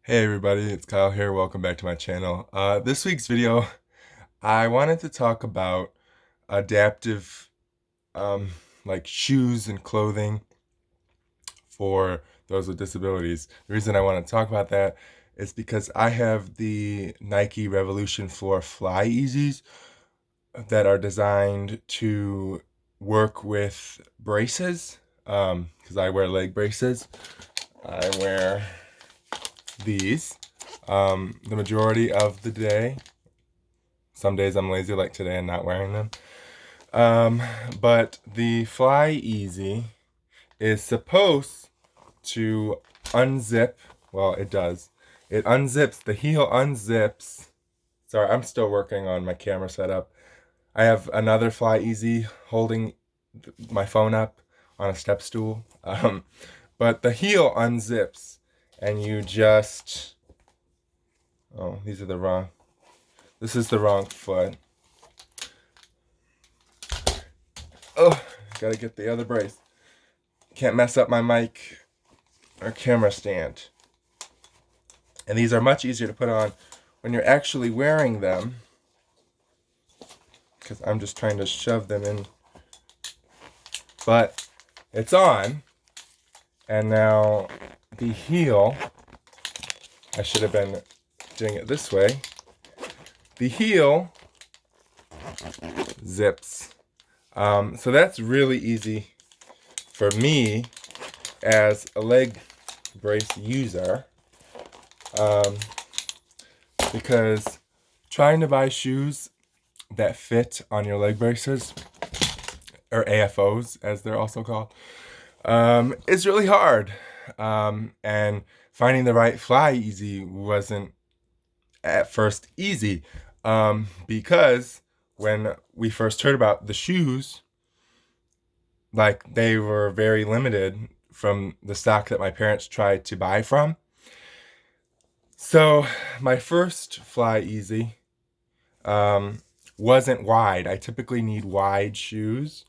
Hey everybody, it's Kyle here. Welcome back to my channel. This week's video, I wanted to talk about adaptive um, like shoes and clothing for those with disabilities. The reason I want to talk about that is because I have the Nike Revolution Floor Flyeases that are designed to work with braces, because I wear leg braces. I wear these the majority of the day. Some days I'm lazy like today and not wearing them. But the Flyease is supposed to unzip. Well, it does. It unzips. The heel unzips. Sorry, I'm still working on my camera setup. I have another Flyease holding my phone up on a step stool. But the heel unzips and you just... Oh, these are the wrong... This is the wrong foot. Oh, gotta get the other brace. Can't mess up my mic or camera stand. And these are much easier to put on when you're actually wearing them, because I'm just trying to shove them in. But it's on, and now the heel, I should have been doing it this way. The heel zips. So that's really easy for me as a leg brace user, because trying to buy shoes that fit on your leg braces, or AFOs as they're also called, is really hard. And finding the right Flyease wasn't at first easy, because when we first heard about the shoes, like, they were very limited from the stock that my parents tried to buy from. So my first Flyease wasn't wide. I typically need wide shoes,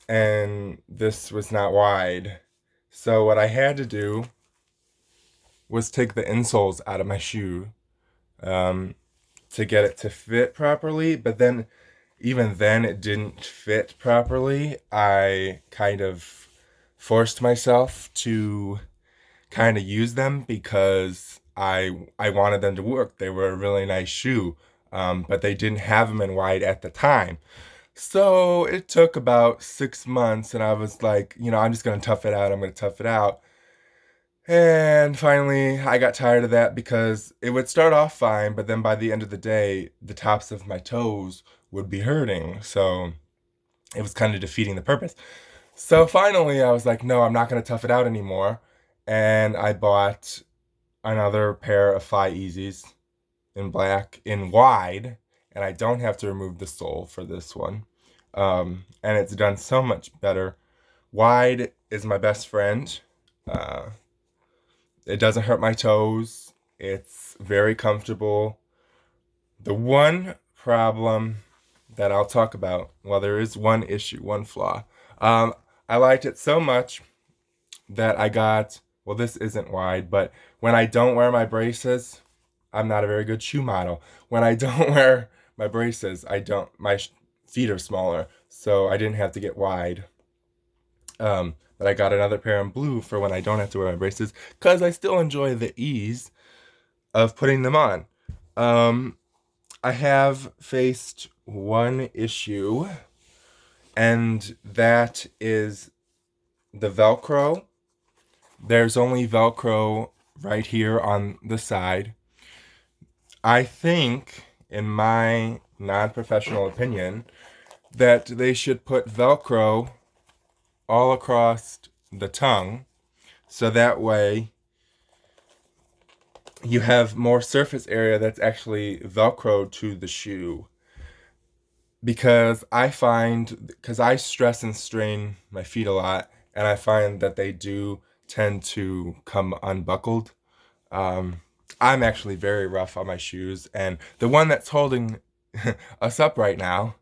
and this was not wide. So what I had to do was take the insoles out of my shoe to get it to fit properly. But then, even then, it didn't fit properly. I kind of forced myself to kind of use them because I wanted them to work. They were a really nice shoe, but they didn't have them in wide at the time. So it took about 6 months, and I was like, I'm just gonna tough it out. I'm gonna tough it out. And finally, I got tired of that because it would start off fine, but then by the end of the day, the tops of my toes would be hurting. So it was kind of defeating the purpose. So finally, I was like, no, I'm not going to tough it out anymore. And I bought another pair of Flyeases in black, in wide, and I don't have to remove the sole for this one. And it's done so much better. Wide is my best friend. It doesn't hurt my toes. It's very comfortable. The one problem that I'll talk about, well, there is one issue, one flaw. I liked it so much that I got, well, this isn't wide, but when I don't wear my braces, I'm not a very good shoe model. When I don't wear my braces, my feet are smaller, so I didn't have to get wide. But I got another pair in blue for when I don't have to wear my braces, because I still enjoy the ease of putting them on. I have faced one issue, and that is the Velcro. There's only Velcro right here on the side. I think, in my non-professional opinion, that they should put Velcro all across the tongue, so that way you have more surface area that's actually Velcro to the shoe. Because I stress and strain my feet a lot, and I find that they do tend to come unbuckled. I'm actually very rough on my shoes, and the one that's holding us up right now,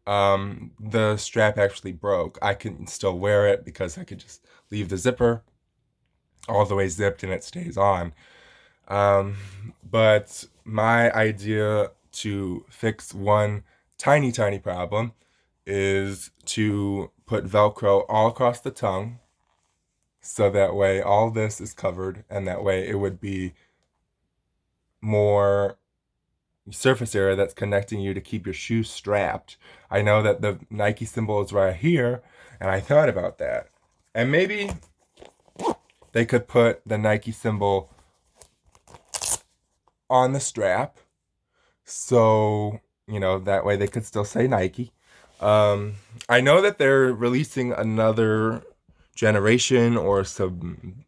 the strap actually broke. I can still wear it because I could just leave the zipper all the way zipped and it stays on. Um, but my idea to fix one tiny, tiny problem is to put Velcro all across the tongue. So that way all this is covered, and that way it would be more surface area that's connecting you to keep your shoe strapped. I know that the Nike symbol is right here, and I thought about that. And maybe they could put the Nike symbol on the strap, so that way they could still say Nike. I know that they're releasing another generation or some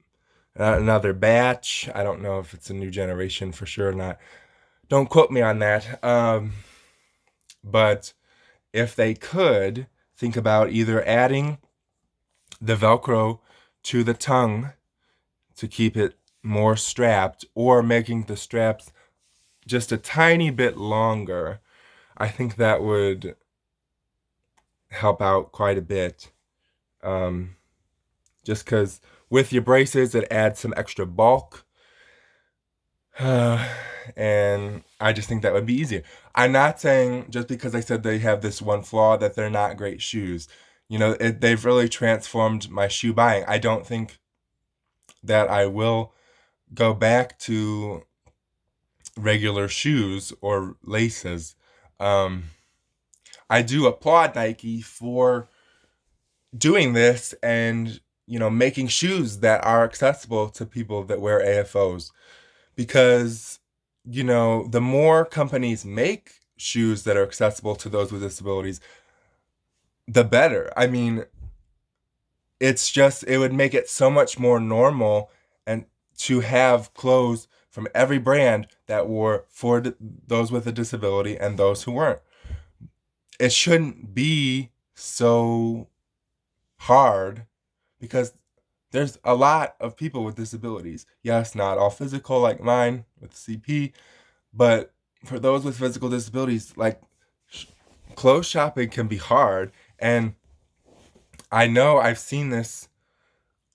another batch. I don't know if it's a new generation for sure or not. Don't quote me on that. But if they could think about either adding the Velcro to the tongue to keep it more strapped, or making the straps just a tiny bit longer, I think that would help out quite a bit. Um, just because with your braces, it adds some extra bulk. And I just think that would be easier. I'm not saying just because I said they have this one flaw that they're not great shoes. They've really transformed my shoe buying. I don't think that I will go back to regular shoes or laces. Um, I do applaud Nike for doing this and making shoes that are accessible to people that wear AFOs, because the more companies make shoes that are accessible to those with disabilities, the better. I mean, it would make it so much more normal and to have clothes from every brand that were for those with a disability and those who weren't. It shouldn't be so hard, because there's a lot of people with disabilities. Yes, not all physical like mine with CP, but for those with physical disabilities, like, clothes shopping can be hard. And I know I've seen this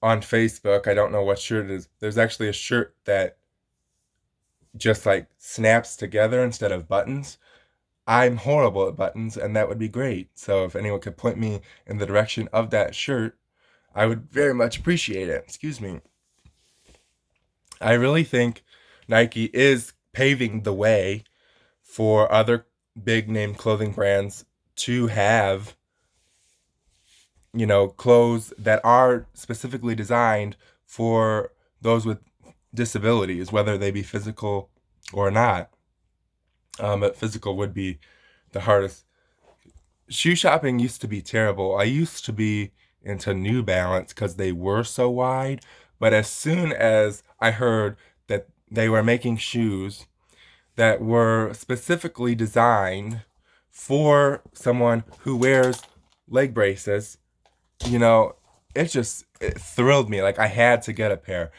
on Facebook. I don't know what shirt it is. There's actually a shirt that just like snaps together instead of buttons. I'm horrible at buttons, and that would be great. So if anyone could point me in the direction of that shirt, I would very much appreciate it. Excuse me. I really think Nike is paving the way for other big name clothing brands to have, clothes that are specifically designed for those with disabilities, whether they be physical or not. But physical would be the hardest. Shoe shopping used to be terrible. I used to be into New Balance because they were so wide. But as soon as I heard that they were making shoes that were specifically designed for someone who wears leg braces, you know, it thrilled me. Like, I had to get a pair.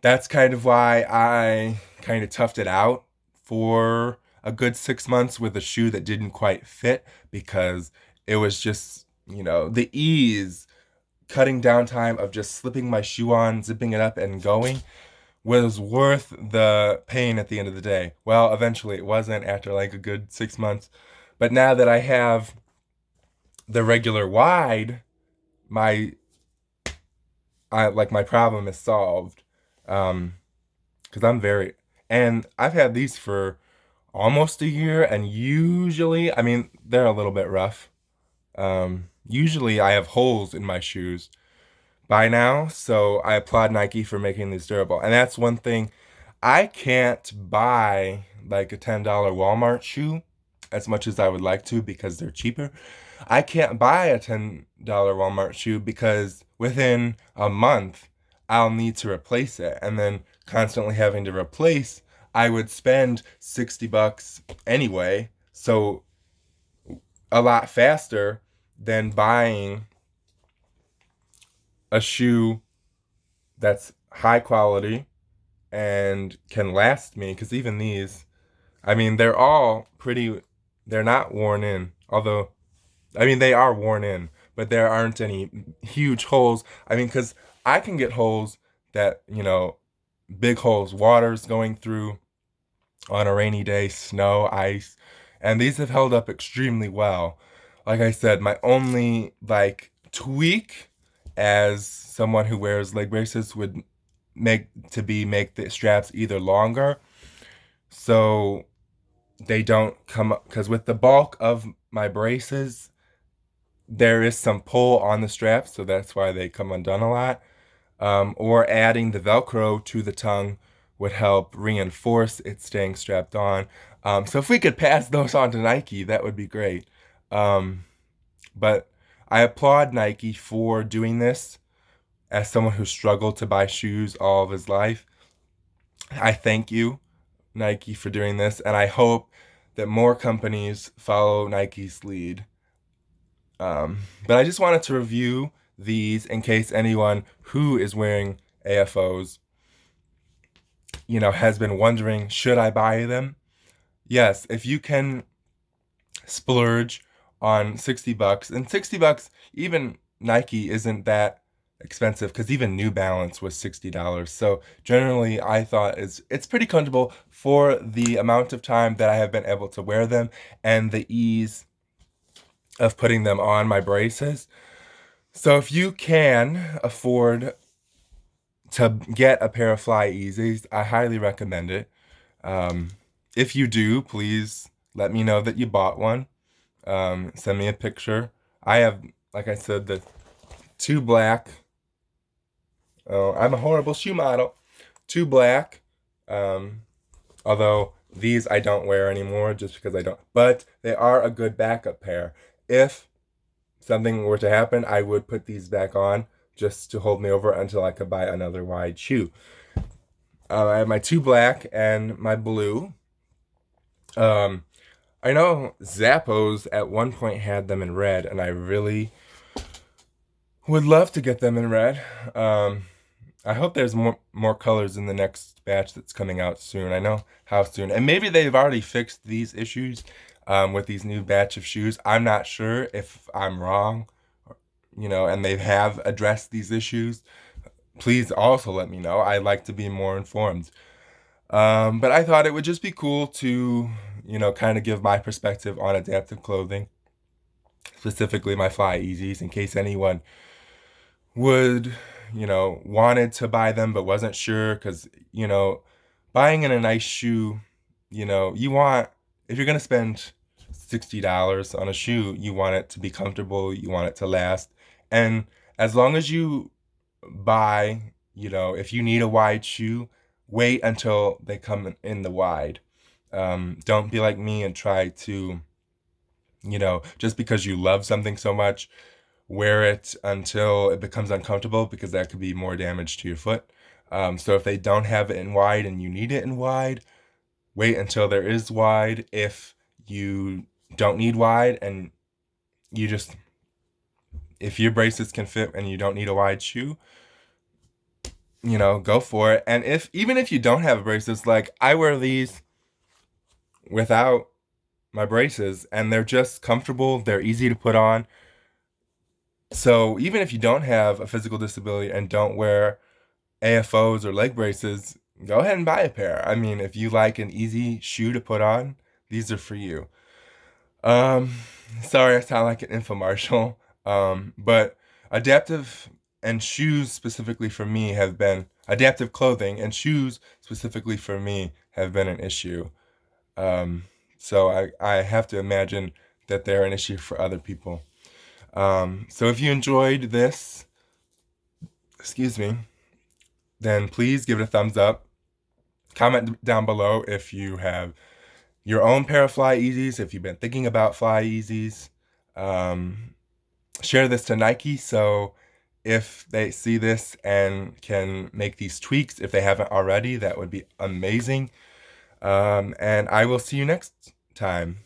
That's kind of why I kind of toughed it out for a good 6 months with a shoe that didn't quite fit, because it was just, the ease, cutting down time of just slipping my shoe on, zipping it up, and going was worth the pain at the end of the day. Well, eventually it wasn't after like a good 6 months. But now that I have the regular wide, my my problem is solved. Because and I've had these for almost a year, and usually, I mean, they're a little bit rough. Usually I have holes in my shoes by now, so I applaud Nike for making these durable. And that's one thing. I can't buy like a $10 Walmart shoe as much as I would like to, because they're cheaper. I can't buy a $10 Walmart shoe because within a month I'll need to replace it. And then constantly having to replace, I would spend $60 anyway. So a lot faster than buying a shoe that's high quality and can last me. Because even these, I mean, they're not worn in. Although, I mean, they are worn in, but there aren't any huge holes. I mean, because I can get holes that, big holes, water's going through on a rainy day, snow, ice, and these have held up extremely well. Like I said, my only like tweak as someone who wears leg braces would make the straps either longer so they don't come up, because with the bulk of my braces there is some pull on the straps, so that's why they come undone a lot. Or adding the Velcro to the tongue would help reinforce it staying strapped on. So if we could pass those on to Nike, that would be great. But I applaud Nike for doing this. As someone who struggled to buy shoes all of his life, I thank you, Nike, for doing this, and I hope that more companies follow Nike's lead. But I just wanted to review these in case anyone who is wearing AFOs, has been wondering, should I buy them? Yes, if you can splurge on $60, and $60, even Nike isn't that expensive because even New Balance was $60. So generally, I thought it's pretty comfortable for the amount of time that I have been able to wear them and the ease of putting them on my braces. So if you can afford to get a pair of Flyeases, I highly recommend it. If you do, please let me know that you bought one. Send me a picture. I have, like I said, the two black. Oh, I'm a horrible shoe model. Two black. Although these I don't wear anymore just because I don't. But they are a good backup pair. If something were to happen, I would put these back on just to hold me over until I could buy another wide shoe. I have my two black and my blue. I know Zappos at one point had them in red, and I really would love to get them in red. I hope there's more colors in the next batch that's coming out soon. I know how soon, and maybe they've already fixed these issues with these new batch of shoes. I'm not sure if I'm wrong, and they have addressed these issues. Please also let me know. I'd like to be more informed. But I thought it would just be cool to, kind of give my perspective on adaptive clothing, specifically my Flyeases, in case anyone would, wanted to buy them but wasn't sure. Because, buying in a nice shoe, you want, if you're going to spend $60 on a shoe, you want it to be comfortable, you want it to last. And as long as you buy, if you need a wide shoe, wait until they come in the wide. Don't be like me and try to, just because you love something so much, wear it until it becomes uncomfortable, because that could be more damage to your foot. So if they don't have it in wide and you need it in wide, wait until there is wide. If you don't need wide and if your braces can fit and you don't need a wide shoe, go for it. And even if you don't have braces, like I wear these without my braces and they're just comfortable, they're easy to put on. So even if you don't have a physical disability and don't wear AFOs or leg braces, go ahead and buy a pair. I mean, if you like an easy shoe to put on, these are for you. Um, Sorry I sound like an infomercial. But adaptive and shoes specifically for me have been adaptive clothing and shoes specifically for me have been an issue. So I have to imagine that they're an issue for other people. So if you enjoyed this, excuse me, then please give it a thumbs up. Comment down below if you have your own pair of Flyeases, if you've been thinking about Flyeases. Share this to Nike so if they see this and can make these tweaks, if they haven't already, that would be amazing. And I will see you next time.